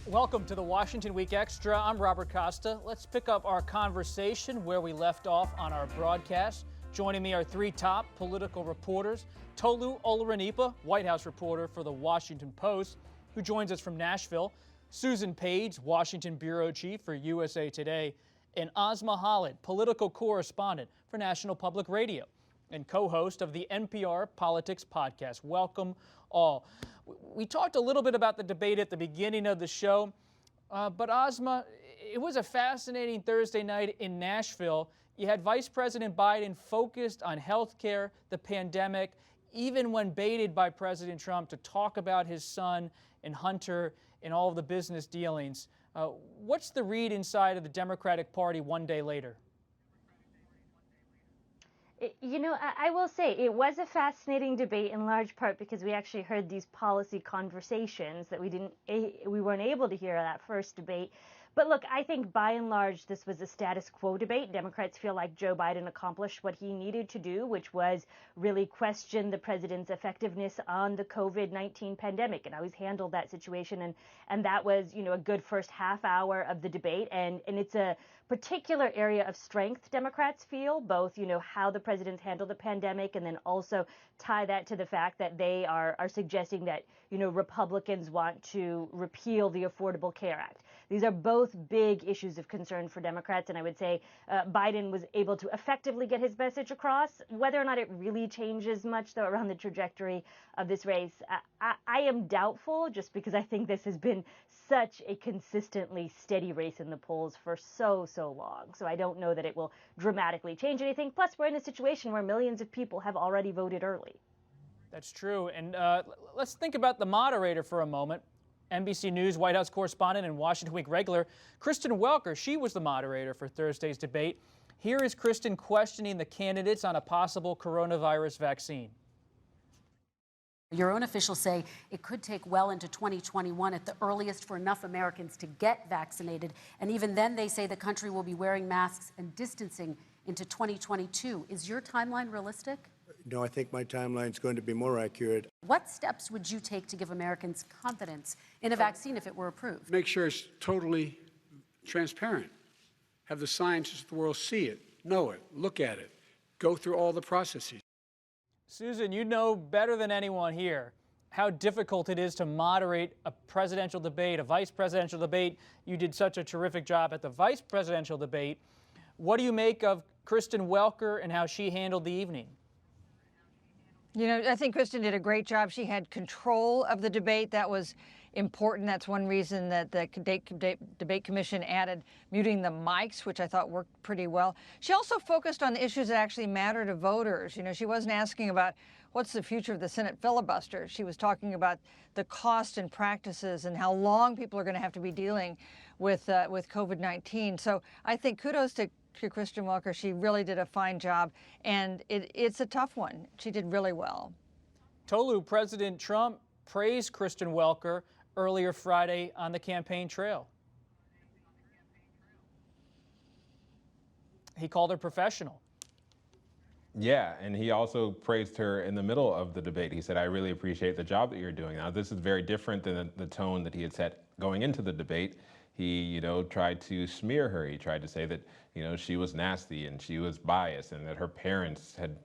Welcome to the Washington Week Extra. I'm Robert Costa. Let's pick up our conversation where we left off on our broadcast. Joining me are three top political reporters. Toluse Olorunnipa, White House reporter for the Washington Post, who joins us from Nashville. Susan Page, Washington bureau chief for USA Today. And Asma, Khalid, political correspondent for National Public Radio and co-host of the NPR Politics Podcast. Welcome all. We talked a little bit about the debate at the beginning of the show, but Asma, it was a fascinating Thursday night in Nashville. You had Vice President Biden focused on health care, the pandemic, even when baited by President Trump to talk about his son and Hunter and all of the business dealings. What's the read inside of the Democratic Party one day later? You know, I will say it was a fascinating debate in large part because we actually heard these policy conversations that we weren't able to hear at that first debate. But look, I think by and large, this was a status quo debate. Democrats feel like Joe Biden accomplished what he needed to do, which was really question the president's effectiveness on the COVID-19 pandemic and how he's handled that situation. And that was, you know, a good first half hour of the debate. And it's a particular area of strength Democrats feel, both, you know, how the president's handled the pandemic and then also tie that to the fact that they are suggesting that, you know, Republicans want to repeal the Affordable Care Act. These are both big issues of concern for Democrats, and I would say Biden was able to effectively get his message across. Whether or not it really changes much, though, around the trajectory of this race, I am doubtful, just because I think this has been such a consistently steady race in the polls for so long. So I don't know that it will dramatically change anything. Plus, we're in a situation where millions of people have already voted early. That's true. And let's think about the moderator for a moment. NBC News White House correspondent and Washington Week regular Kristen Welker, she was the moderator for Thursday's debate. Here is Kristen questioning the candidates on a possible coronavirus vaccine. Your own officials say it could take well into 2021 at the earliest for enough Americans to get vaccinated. And even then, they say the country will be wearing masks and distancing into 2022. Is your timeline realistic? No, I think my timeline is going to be more accurate. What steps would you take to give Americans confidence in a vaccine if it were approved? Make sure it's totally transparent. Have the scientists of the world see it, know it, look at it, go through all the processes. Susan, you know better than anyone here how difficult it is to moderate a presidential debate, a vice presidential debate. You did such a terrific job at the vice presidential debate. What do you make of Kristen Welker and how she handled the evening? You know, I think Kristen did a great job. She had control of the debate. That was important. That's one reason that the debate commission added muting the mics, which I thought worked pretty well. She also focused on the issues that actually matter to voters. You know, she wasn't asking about what's the future of the Senate filibuster. She was talking about the cost and practices and how long people are going to have to be dealing with COVID-19. So I think kudos to Kristen Welker. She really did a fine job, and it's a tough one. She did really well. Toluse, President Trump praised Kristen Welker earlier Friday on the campaign trail. He called her professional. Yeah, and he also praised her in the middle of the debate. He said, I really appreciate the job that you're doing. Now, this is very different than the tone that he had set going into the debate. He, you know, tried to smear her. He tried to say that, you know, she was nasty and she was biased and that her parents had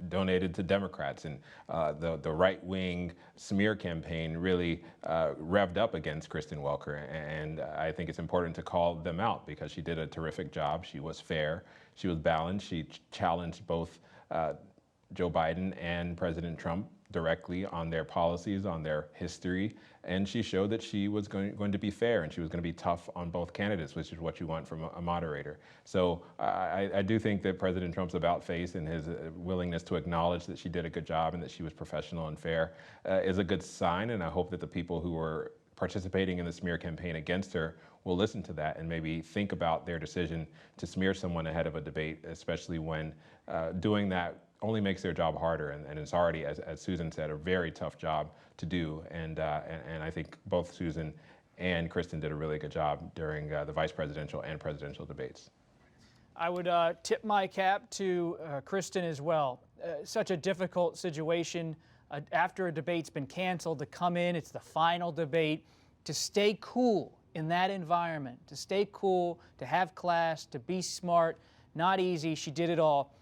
donated to Democrats. And the right-wing smear campaign really revved up against Kristen Welker. And I think it's important to call them out because she did a terrific job. She was fair. She was balanced. She challenged both Joe Biden and President Trump directly on their policies, on their history, and she showed that she was going to be fair and she was going to be tough on both candidates, which is what you want from a moderator. So I do think that President Trump's about-face and his willingness to acknowledge that she did a good job and that she was professional and fair is a good sign, and I hope that the people who were participating in the smear campaign against her will listen to that and maybe think about their decision to smear someone ahead of a debate, especially when doing that only makes their job harder, and it's already, as Susan said, a very tough job to do. And I think both Susan and Kristen did a really good job during the vice presidential and presidential debates. I would tip my cap to Kristen as well. Such a difficult situation after a debate's been canceled to come in. It's the final debate. to stay cool in that environment, to stay cool, to have class, to be smart. Not easy. She did it all.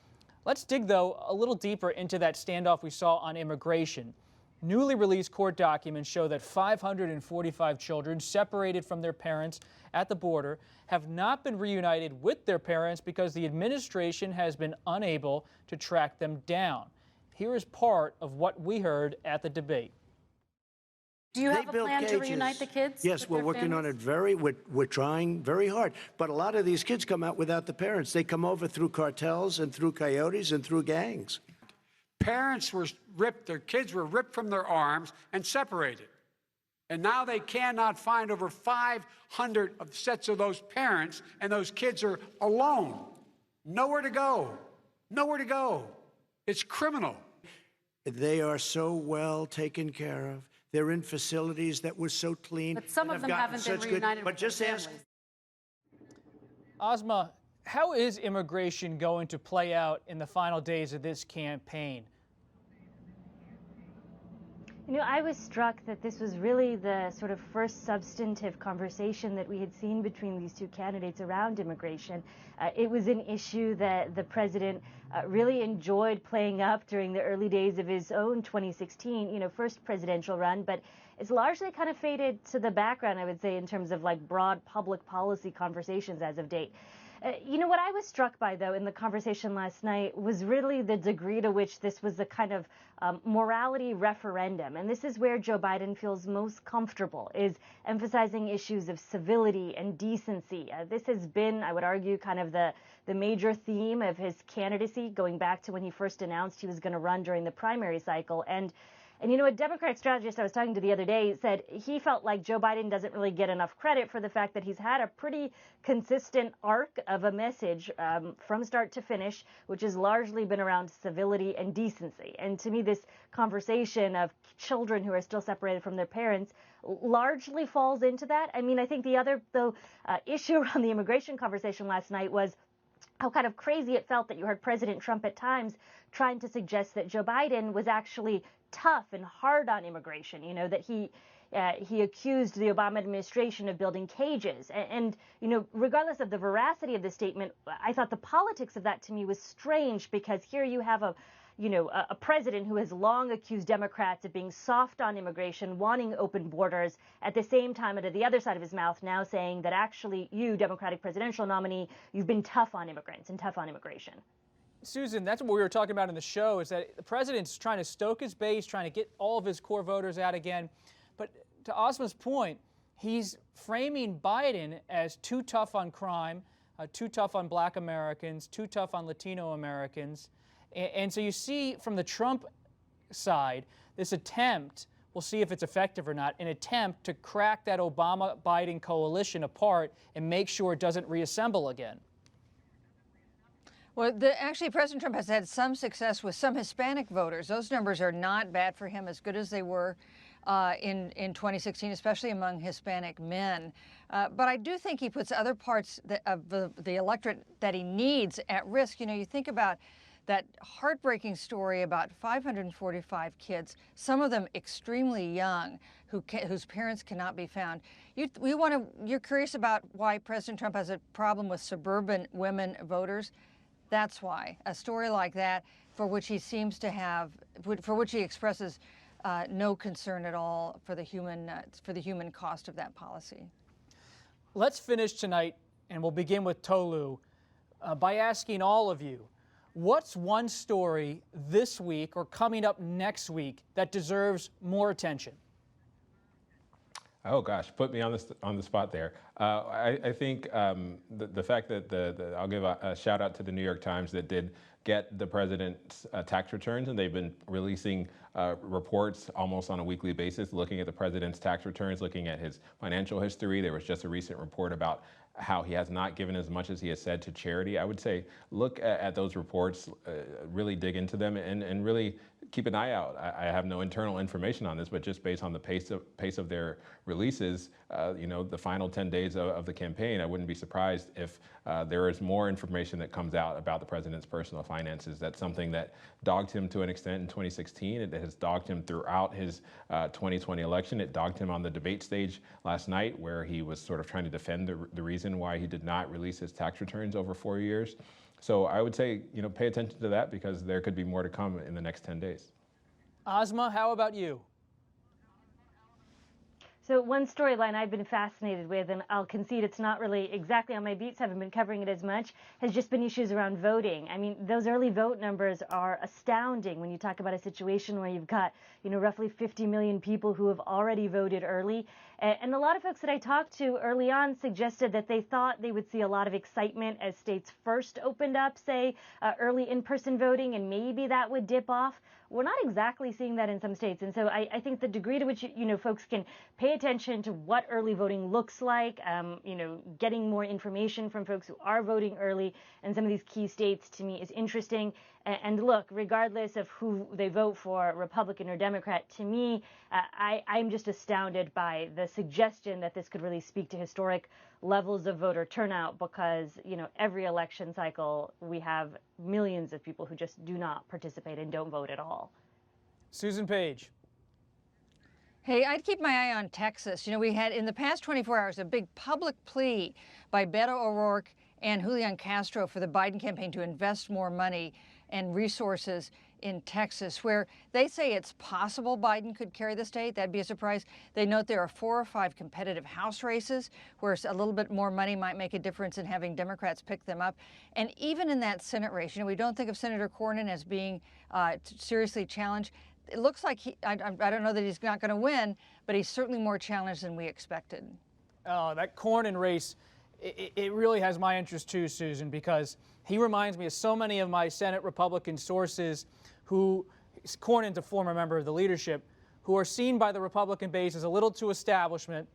Let's dig, though, a little deeper into that standoff we saw on immigration. Newly released court documents show that 545 children separated from their parents at the border have not been reunited with their parents because the administration has been unable to track them down. Here is part of what we heard at the debate. Do you have They a built plan to cages. reunite the kids? Yes, with we're their working on families? it we're trying very hard. But a lot of these kids come out without the parents. They come over through cartels and through coyotes and through gangs. Parents were ripped, their kids were ripped from their arms and separated. And now they cannot find over 500 sets of those parents, and those kids are alone. Nowhere to go. Nowhere to go. It's criminal. They are so well taken care of. They're in facilities that were so clean. But some of them haven't been reunited with their families. Asma, how is immigration going to play out in the final days of this campaign? You know, I was struck that this was really the sort of first substantive conversation that we had seen between these two candidates around immigration. It was an issue that the president really enjoyed playing up during the early days of his own 2016, first presidential run, but it's largely kind of faded to the background, I would say, in terms of like broad public policy conversations as of date. What I was struck by, though, in the conversation last night was really the degree to which this was a kind of morality referendum. And this is where Joe Biden feels most comfortable, is emphasizing issues of civility and decency. This has been, I would argue, kind of the major theme of his candidacy, going back to when he first announced he was going to run during the primary cycle. And a Democratic strategist I was talking to the other day said he felt like Joe Biden doesn't really get enough credit for the fact that he's had a pretty consistent arc of a message from start to finish, which has largely been around civility and decency. And to me, this conversation of children who are still separated from their parents largely falls into that. I mean, I think the other, issue around the immigration conversation last night was how kind of crazy it felt that you heard President Trump at times trying to suggest that Joe Biden was actually tough and hard on immigration, that he accused the Obama administration of building cages. And regardless of the veracity of the statement, I thought the politics of that to me was strange, because here you have a president who has long accused Democrats of being soft on immigration, wanting open borders, at the same time, out of the other side of his mouth, now saying that actually you, Democratic presidential nominee, you've been tough on immigrants and tough on immigration. Susan, that's what we were talking about in the show, is that the president's trying to stoke his base, trying to get all of his core voters out again. But to Asma's point, he's framing Biden as too tough on crime, too tough on Black Americans, too tough on Latino Americans. And so you see from the Trump side, this attempt, we'll see if it's effective or not, an attempt to crack that Obama-Biden coalition apart and make sure it doesn't reassemble again. Well, actually, President Trump has had some success with some Hispanic voters. Those numbers are not bad for him, as good as they were in 2016, especially among Hispanic men. But I do think he puts other parts of the electorate that he needs at risk. You think about that heartbreaking story about 545 kids, some of them extremely young, whose parents cannot be found. You're curious about why President Trump has a problem with suburban women voters? That's why. A story like that, for which he seems to have, for which he expresses no concern at all for the human cost of that policy. Let's finish tonight, and we'll begin with Tolu, by asking all of you, what's one story this week or coming up next week that deserves more attention? Oh gosh, put me on the spot there. I think the fact that I'll give a shout out to the New York Times that did get the president's tax returns, and they've been releasing reports almost on a weekly basis, looking at the president's tax returns, looking at his financial history. There was just a recent report about how he has not given as much as he has said to charity. I would say look at those reports, really dig into them, and really keep an eye out. I have no internal information on this, but just based on the pace of their releases, the final 10 days of the campaign, I wouldn't be surprised if there is more information that comes out about the president's personal finances. That's something that dogged him to an extent in 2016. It has dogged him throughout his 2020 election. It dogged him on the debate stage last night, where he was sort of trying to defend the reason why he did not release his tax returns over 4 years. So I would say, pay attention to that, because there could be more to come in the next 10 days. Asma, how about you? So one storyline I've been fascinated with, and I'll concede it's not really exactly on my beats, haven't been covering it as much, has just been issues around voting. I mean, those early vote numbers are astounding when you talk about a situation where you've got, roughly 50 million people who have already voted early. And a lot of folks that I talked to early on suggested that they thought they would see a lot of excitement as states first opened up, say, early in-person voting, and maybe that would dip off. We're not exactly seeing that in some states. And so I think the degree to which, folks can pay attention to what early voting looks like, getting more information from folks who are voting early in some of these key states, to me, is interesting. And look, regardless of who they vote for, Republican or Democrat, to me, I'm just astounded by the suggestion that this could really speak to historic levels of voter turnout, because, every election cycle we have millions of people who just do not participate and don't vote at all. Susan Page. Hey, I'd keep my eye on Texas. We had in the past 24 hours a big public plea by Beto O'Rourke and Julian Castro for the Biden campaign to invest more money and resources in Texas, where they say it's possible Biden could carry the state. That'd be a surprise. They note there are 4 or 5 competitive House races where a little bit more money might make a difference in having Democrats pick them up. And even in that Senate race, we don't think of Senator Cornyn as being seriously challenged. It looks like I don't know that he's not going to win, but he's certainly more challenged than we expected. Oh, that Cornyn race, it really has my interest too, Susan, because he reminds me of so many of my Senate Republican sources who, Cornyn's a former member of the leadership, who are seen by the Republican base as a little too establishment,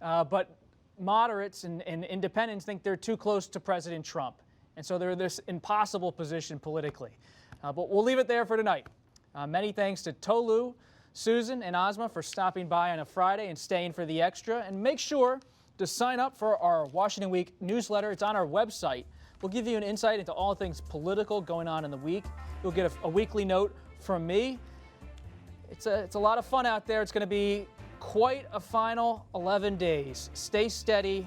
but moderates and independents think they're too close to President Trump. And so they're in this impossible position politically. But we'll leave it there for tonight. Many thanks to Toluse, Susan, and Asma for stopping by on a Friday and staying for the extra. And make sure to sign up for our Washington Week newsletter. It's on our website. We'll give you an insight into all things political going on in the week. You'll get a weekly note from me. It's a lot of fun out there. It's going to be quite a final 11 days. Stay steady.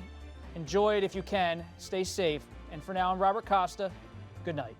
Enjoy it if you can. Stay safe. And for now, I'm Robert Costa. Good night.